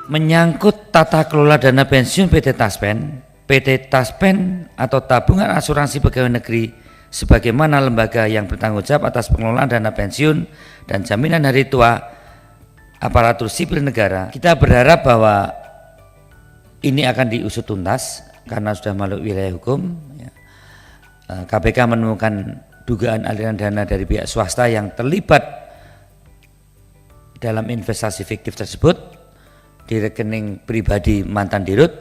Menyangkut tata kelola dana pensiun PT Taspen atau Tabungan Asuransi Pegawai Negeri sebagaimana lembaga yang bertanggung jawab atas pengelolaan dana pensiun dan jaminan hari tua aparatur sipil negara, kita berharap bahwa ini akan diusut tuntas karena sudah masuk wilayah hukum. KPK menemukan dugaan aliran dana dari pihak swasta yang terlibat dalam investasi fiktif tersebut di rekening pribadi mantan dirut.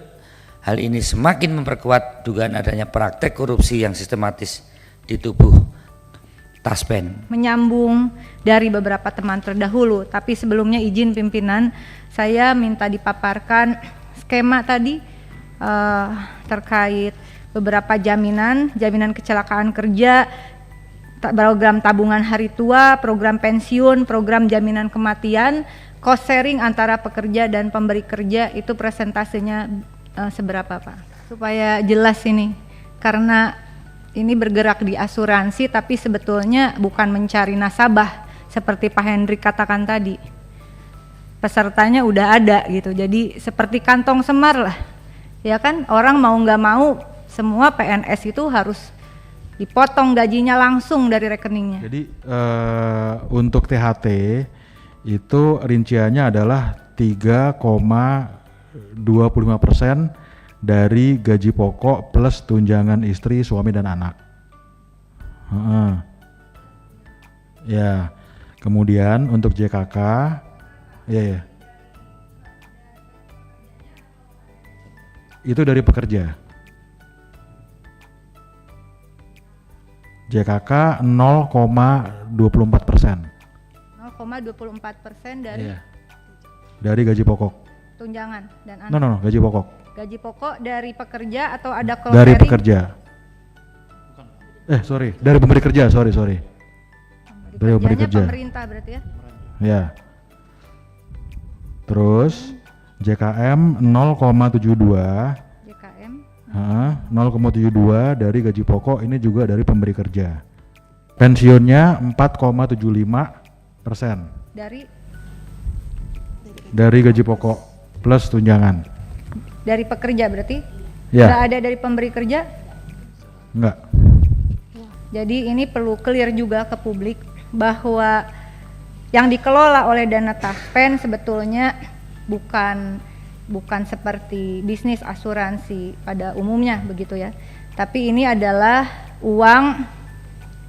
Hal ini semakin memperkuat dugaan adanya praktek korupsi yang sistematis di tubuh Taspen. Menyambung dari beberapa teman terdahulu, tapi sebelumnya izin pimpinan, saya minta dipaparkan skema tadi terkait beberapa jaminan kecelakaan kerja, program tabungan hari tua, program pensiun, program jaminan kematian, cost sharing antara pekerja dan pemberi kerja, itu presentasenya seberapa Pak? Supaya jelas ini, karena ini bergerak di asuransi tapi sebetulnya bukan mencari nasabah seperti Pak Hendrik katakan tadi. Pesertanya udah ada gitu, jadi seperti kantong semar lah, ya kan? Orang mau nggak mau semua PNS itu harus dipotong gajinya langsung dari rekeningnya. Jadi untuk THT itu rinciannya adalah 3,25% dari gaji pokok plus tunjangan istri, suami dan anak. Ya, kemudian untuk JKK, ya, itu dari pekerja. JKK 0,24%. 0,24% dari dari gaji pokok. Tunjangan dan anak. No, gaji pokok. Gaji pokok dari pekerja atau ada dari pekerja. Dari pemberi kerja, sorry. Dari pemberi kerja. Pemerintah berarti ya? Ya. Terus JKM 0,72. JKM 0,72 dari gaji pokok, ini juga dari pemberi kerja. Pensiunnya 4,75% dari gaji pokok plus tunjangan. Dari pekerja berarti? Ya. Nggak ada dari pemberi kerja? Enggak. Jadi ini perlu clear juga ke publik bahwa yang dikelola oleh dana Taspen sebetulnya bukan seperti bisnis asuransi pada umumnya begitu ya. Tapi ini adalah uang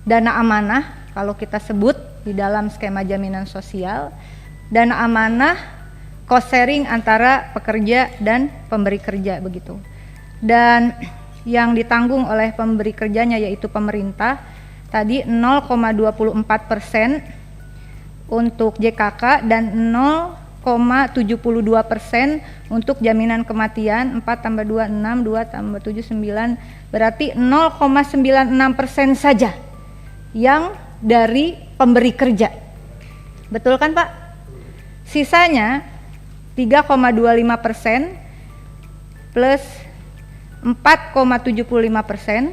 dana amanah kalau kita sebut di dalam skema jaminan sosial, dana amanah cost sharing antara pekerja dan pemberi kerja begitu. Dan yang ditanggung oleh pemberi kerjanya yaitu pemerintah tadi 0,24% untuk JKK dan 0,72% untuk jaminan kematian. 4 tambah 2 6, 2 tambah 7 9, berarti 0,96% saja yang dari pemberi kerja. Betul kan Pak? Sisanya 3,25% plus 4,75%,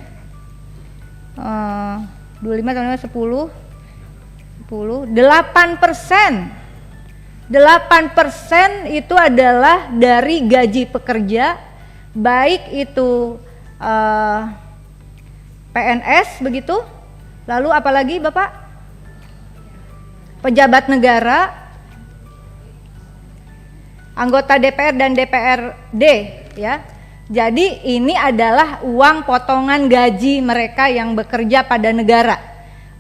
25 tambah 10, 8% itu adalah dari gaji pekerja, baik itu PNS begitu, lalu apalagi Bapak? Pejabat negara, anggota DPR dan DPRD ya. Jadi ini adalah uang potongan gaji mereka yang bekerja pada negara.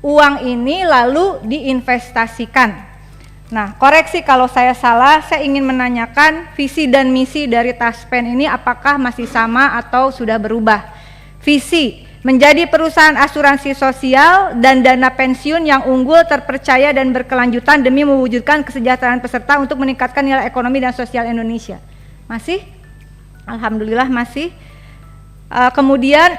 Uang ini lalu diinvestasikan. Nah, koreksi kalau saya salah, saya ingin menanyakan visi dan misi dari Taspen ini apakah masih sama atau sudah berubah? Visi, menjadi perusahaan asuransi sosial dan dana pensiun yang unggul, terpercaya dan berkelanjutan demi mewujudkan kesejahteraan peserta untuk meningkatkan nilai ekonomi dan sosial Indonesia. Masih? Alhamdulillah masih. Kemudian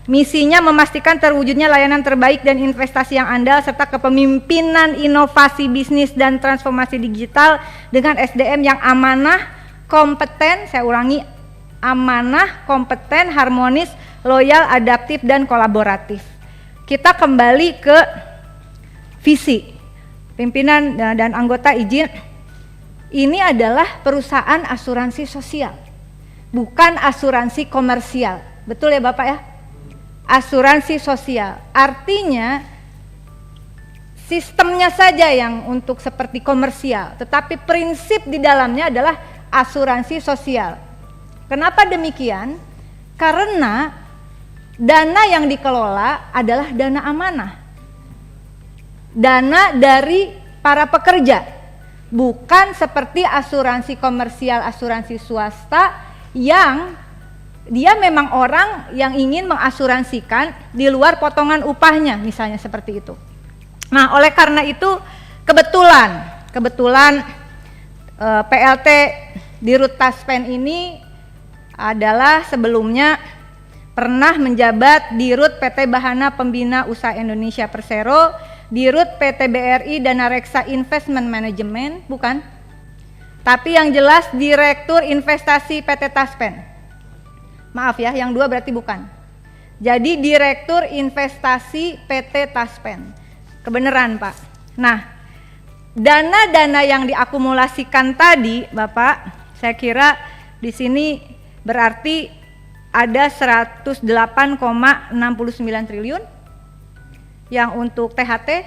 misinya memastikan terwujudnya layanan terbaik dan investasi yang andal serta kepemimpinan inovasi bisnis dan transformasi digital dengan SDM yang amanah, kompeten, saya ulangi, amanah, kompeten, harmonis, loyal, adaptif dan kolaboratif. Kita kembali ke visi. Pimpinan dan anggota izin, ini adalah perusahaan asuransi sosial, bukan asuransi komersial. Betul ya Bapak ya? Asuransi sosial. Artinya sistemnya saja yang untuk seperti komersial, tetapi prinsip di dalamnya adalah asuransi sosial. Kenapa demikian? Karena dana yang dikelola adalah dana amanah. Dana dari para pekerja, bukan seperti asuransi komersial, asuransi swasta yang dia memang orang yang ingin mengasuransikan di luar potongan upahnya, misalnya seperti itu. Nah, oleh karena itu kebetulan PLT Dirut Taspen ini adalah sebelumnya pernah menjabat Dirut PT Bahana Pembina Usaha Indonesia Persero, Dirut PT BRI Dana Reksa Investment Management, bukan? Tapi yang jelas Direktur Investasi PT Taspen. Maaf ya, yang dua berarti bukan. Jadi Direktur Investasi PT Taspen. Kebenaran Pak. Nah, dana-dana yang diakumulasikan tadi, Bapak, saya kira di sini berarti ada 108,69 triliun yang untuk THT,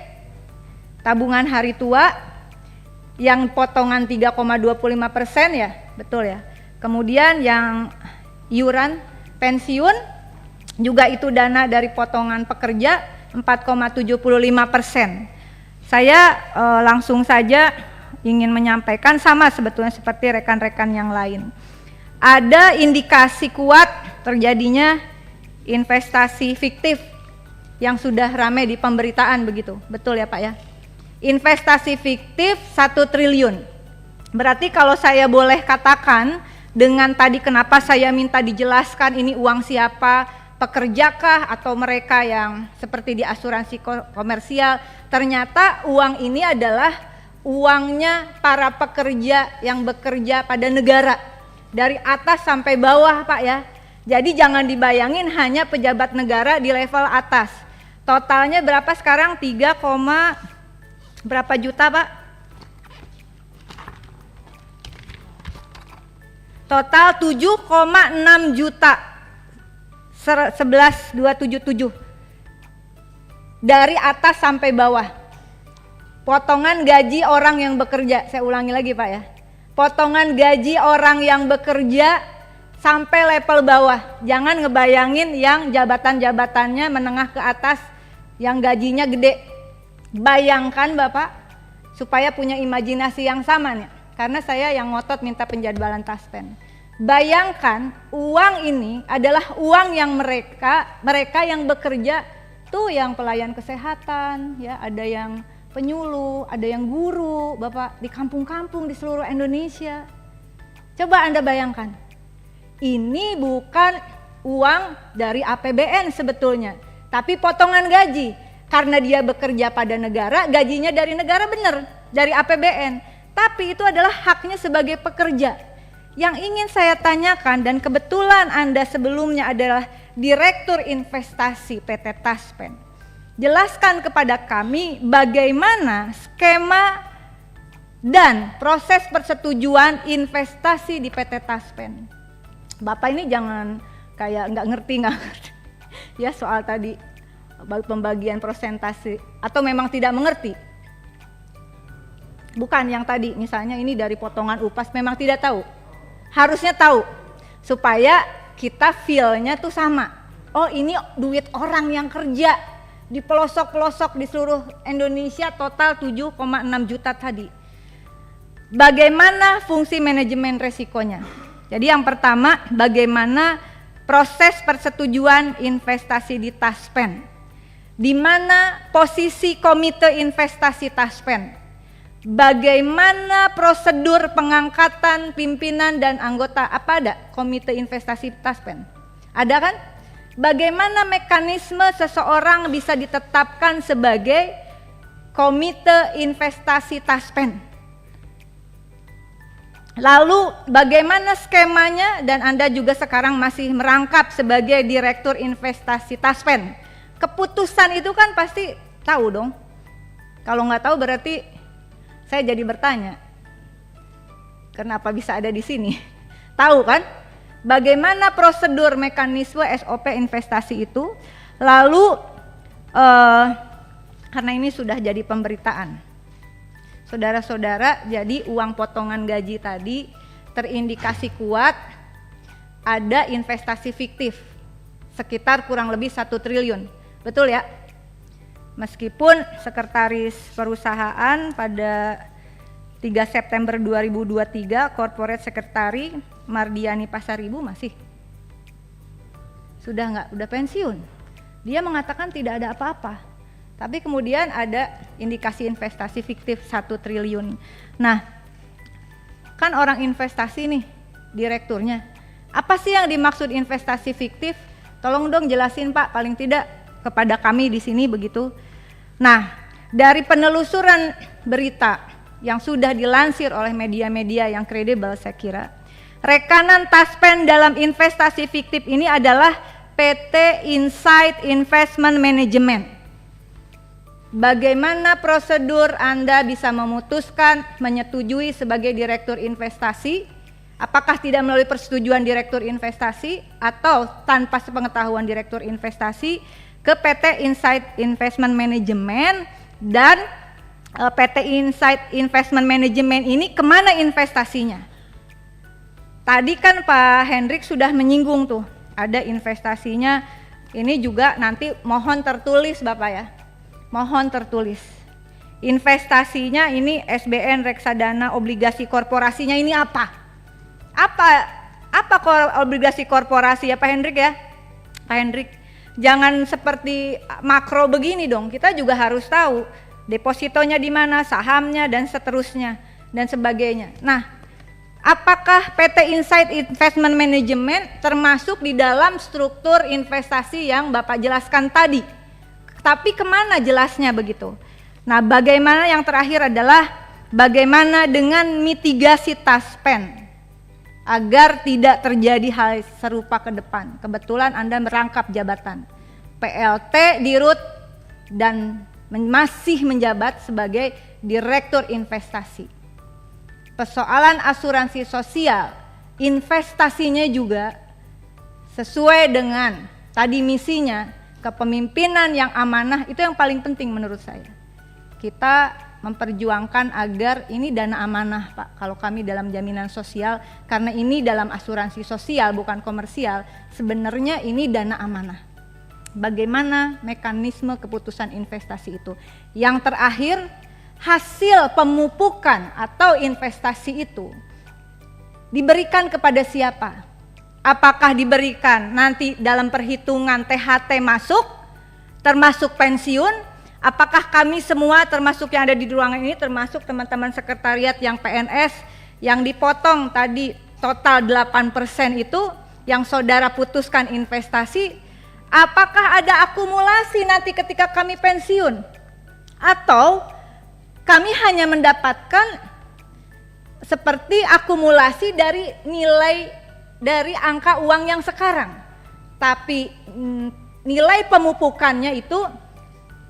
tabungan hari tua, yang potongan 3,25% ya, betul ya. Kemudian yang iuran pensiun juga itu dana dari potongan pekerja 4,75%. Saya langsung saja ingin menyampaikan sama sebetulnya seperti rekan-rekan yang lain. Ada indikasi kuat terjadinya investasi fiktif yang sudah ramai di pemberitaan begitu. Betul ya Pak ya? Investasi fiktif 1 triliun. Berarti kalau saya boleh katakan dengan tadi kenapa saya minta dijelaskan ini uang siapa, pekerjakah atau mereka yang seperti di asuransi komersial, ternyata uang ini adalah uangnya para pekerja yang bekerja pada negara. Dari atas sampai bawah Pak ya. Jadi jangan dibayangin hanya pejabat negara di level atas. Totalnya berapa sekarang? 3, berapa juta Pak? Total 7,6 juta 11.277 dari atas sampai bawah. Potongan gaji orang yang bekerja, saya ulangi lagi Pak ya. Potongan gaji orang yang bekerja sampai level bawah. Jangan ngebayangin yang jabatan-jabatannya menengah ke atas yang gajinya gede. Bayangkan Bapak, supaya punya imajinasi yang sama nih. Karena saya yang ngotot minta penjadwalan Taspen. Bayangkan uang ini adalah uang yang mereka yang bekerja tuh, yang pelayan kesehatan, ya, ada yang penyuluh, ada yang guru, Bapak, di kampung-kampung di seluruh Indonesia. Coba Anda bayangkan, ini bukan uang dari APBN sebetulnya, tapi potongan gaji. Karena dia bekerja pada negara, gajinya dari negara benar, dari APBN. Tapi itu adalah haknya sebagai pekerja. Yang ingin saya tanyakan, dan kebetulan Anda sebelumnya adalah Direktur Investasi PT Taspen. Jelaskan kepada kami bagaimana skema dan proses persetujuan investasi di PT Taspen. Bapak ini jangan kayak nggak ngerti ya soal tadi pembagian persentase, atau memang tidak mengerti. Bukan yang tadi misalnya ini dari potongan upas, memang tidak tahu. Harusnya tahu supaya kita feel-nya tuh sama. Oh, ini duit orang yang kerja di pelosok-pelosok di seluruh Indonesia, total 7,6 juta tadi. Bagaimana fungsi manajemen resikonya? Jadi yang pertama, bagaimana proses persetujuan investasi di Taspen? Di mana posisi komite investasi Taspen? Bagaimana prosedur pengangkatan pimpinan dan anggota? Apa ada komite investasi Taspen? Ada kan? Bagaimana mekanisme seseorang bisa ditetapkan sebagai komite investasi Taspen? Lalu bagaimana skemanya, dan Anda juga sekarang masih merangkap sebagai Direktur Investasi Taspen. Keputusan itu kan pasti tahu dong. Kalau nggak tahu berarti saya jadi bertanya. Kenapa bisa ada di sini? Tahu kan? Bagaimana prosedur mekanisme SOP investasi itu? Lalu karena ini sudah jadi pemberitaan. Saudara-saudara, jadi uang potongan gaji tadi terindikasi kuat ada investasi fiktif sekitar kurang lebih 1 triliun. Betul ya? Meskipun sekretaris perusahaan pada 3 September 2023 corporate secretary Mardiani Pasaribu masih sudah enggak, udah pensiun. Dia mengatakan tidak ada apa-apa. Tapi kemudian ada indikasi investasi fiktif 1 triliun. Nah, kan orang investasi nih, direkturnya. Apa sih yang dimaksud investasi fiktif? Tolong dong jelasin Pak, paling tidak kepada kami di sini begitu. Nah, dari penelusuran berita yang sudah dilansir oleh media-media yang kredibel saya kira, rekanan Taspen dalam investasi fiktif ini adalah PT Insight Investment Management. Bagaimana prosedur Anda bisa memutuskan menyetujui sebagai direktur investasi? Apakah tidak melalui persetujuan direktur investasi atau tanpa sepengetahuan direktur investasi ke PT Insight Investment Management, dan PT Insight Investment Management ini kemana investasinya? Tadi kan Pak Hendrik sudah menyinggung tuh, ada investasinya, ini juga nanti mohon tertulis Bapak ya, mohon tertulis. Investasinya ini SBN, reksadana, obligasi korporasinya ini apa? Apa obligasi korporasi ya Pak Hendrik ya? Pak Hendrik, jangan seperti makro begini dong, kita juga harus tahu depositonya di mana, sahamnya dan seterusnya dan sebagainya. Nah, apakah PT Insight Investment Management termasuk di dalam struktur investasi yang Bapak jelaskan tadi? Tapi kemana jelasnya begitu? Nah, bagaimana yang terakhir adalah bagaimana dengan mitigasi Taspen agar tidak terjadi hal serupa ke depan. Kebetulan Anda merangkap jabatan PLT, Dirut, dan masih menjabat sebagai direktur investasi. Persoalan asuransi sosial, investasinya juga sesuai dengan tadi misinya, kepemimpinan yang amanah, itu yang paling penting menurut saya. Kita memperjuangkan agar ini dana amanah Pak, kalau kami dalam jaminan sosial, karena ini dalam asuransi sosial bukan komersial, sebenarnya ini dana amanah. Bagaimana mekanisme keputusan investasi itu? Yang terakhir, hasil pemupukan atau investasi itu diberikan kepada siapa? Apakah diberikan nanti dalam perhitungan THT masuk, termasuk pensiun? Apakah kami semua termasuk yang ada di ruangan ini, termasuk teman-teman sekretariat yang PNS yang dipotong tadi total 8% itu yang saudara putuskan investasi, apakah ada akumulasi nanti ketika kami pensiun? Atau kami hanya mendapatkan seperti akumulasi dari nilai dari angka uang yang sekarang, tapi nilai pemupukannya itu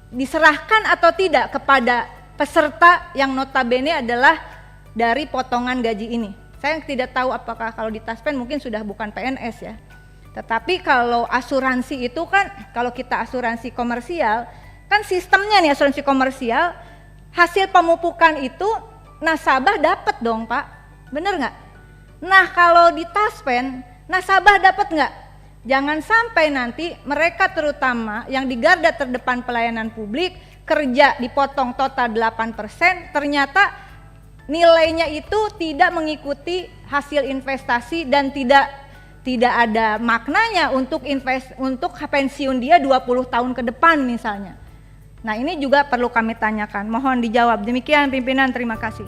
diserahkan atau tidak kepada peserta yang notabene adalah dari potongan gaji ini. Saya tidak tahu apakah kalau di Taspen mungkin sudah bukan PNS ya. Tetapi kalau asuransi itu kan, kalau kita asuransi komersial, kan sistemnya nih asuransi komersial, hasil pemupukan itu nasabah dapat dong Pak, bener nggak? Nah kalau di Taspen, nasabah dapat nggak? Jangan sampai nanti mereka terutama yang di garda terdepan pelayanan publik kerja dipotong total 8%, ternyata nilainya itu tidak mengikuti hasil investasi dan tidak ada maknanya untuk pensiun dia 20 tahun ke depan misalnya. Nah ini juga perlu kami tanyakan, mohon dijawab. Demikian pimpinan, terima kasih.